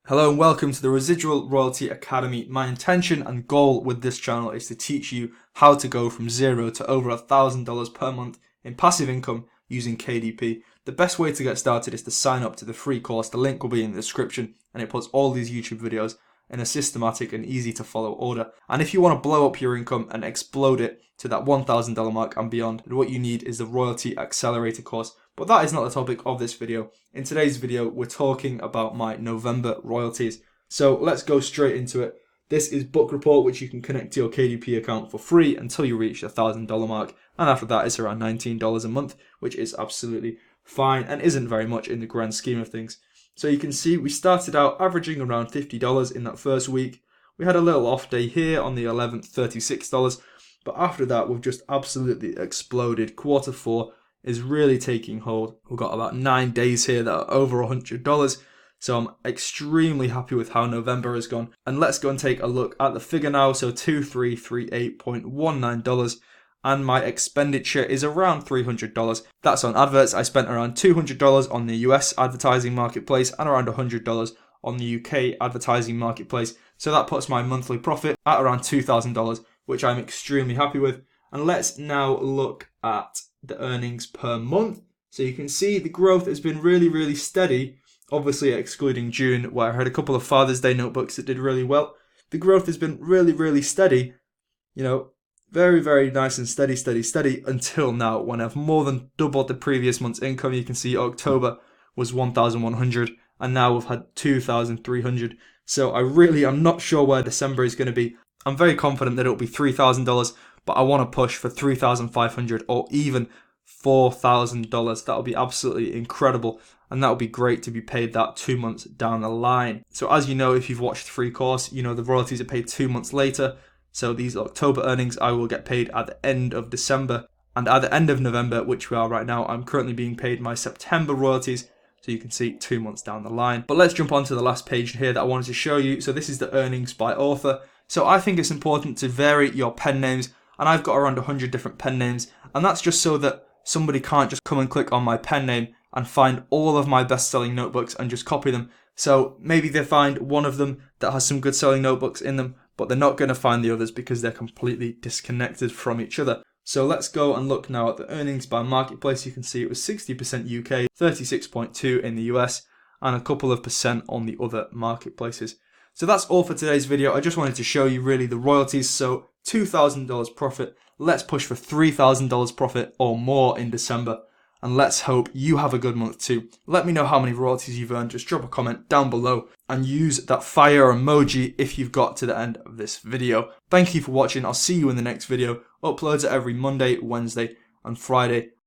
Hello and welcome to the Residual Royalty Academy. My intention and goal with this channel is to teach you how to go from zero to over $1,000 per month in passive income using KDP. The best way to get started is to sign up to the free course. The link will be in the description and it puts all these YouTube videos in a systematic and easy to follow order. And if you want to blow up your income and explode it to that $1,000 mark and beyond, what you need is the Royalty Accelerator course. But that is not the topic of this video. In today's video, we're talking about my November royalties. So let's go straight into it. This is Book Report, which you can connect to your KDP account for free until you reach the $1,000 mark. And after that, it's around $19 a month, which is absolutely fine and isn't very much in the grand scheme of things. So you can see we started out averaging around $50 in that first week. We had a little off day here on the 11th, $36. But after that, we've just absolutely exploded. Quarter four is really taking hold. We've got about 9 days here that are over $100. So I'm extremely happy with how November has gone. And let's go and take a look at the figure now. So $2338.19. And my expenditure is around $300. That's on adverts. I spent around $200 on the US advertising marketplace and around $100 on the UK advertising marketplace. So that puts my monthly profit at around $2,000, which I'm extremely happy with. And let's now look at the earnings per month. So you can see the growth has been really steady, obviously excluding June, where I had a couple of Father's Day notebooks that did really well. The growth has been really steady, very nice and steady until now, when I've more than doubled the previous month's income. You can see October was 1,100 and now we've had 2,300. So I'm not sure where December is going to be. I'm very confident that it'll be $3,000, but I want to push for $3,500 or even $4,000. That'll be absolutely incredible, and that'll be great to be paid that 2 months down the line. So as you know, if you've watched the free course, you know the royalties are paid 2 months later. So these October earnings I will get paid at the end of December, and at the end of November, which we are right now, I'm currently being paid my September royalties. So you can see 2 months down the line. But let's jump on to the last page here that I wanted to show you. So this is the earnings by author. So I think it's important to vary your pen names, and I've got around 100 different pen names, and that's just so that somebody can't just come and click on my pen name and find all of my best-selling notebooks and just copy them. So maybe they find one of them that has some good selling notebooks in them, but they're not going to find the others because they're completely disconnected from each other. So let's go and look now at the earnings by marketplace. You can see it was 60% UK, 36.2% in the US, and a couple of percent on the other marketplaces. So that's all for today's video. I just wanted to show you really the royalties. So $2,000 profit. Let's push for $3,000 profit or more in December. And let's hope you have a good month too. Let me know how many royalties you've earned. Just drop a comment down below and use that fire emoji if you've got to the end of this video. Thank you for watching. I'll see you in the next video. Uploads are every Monday, Wednesday and Friday.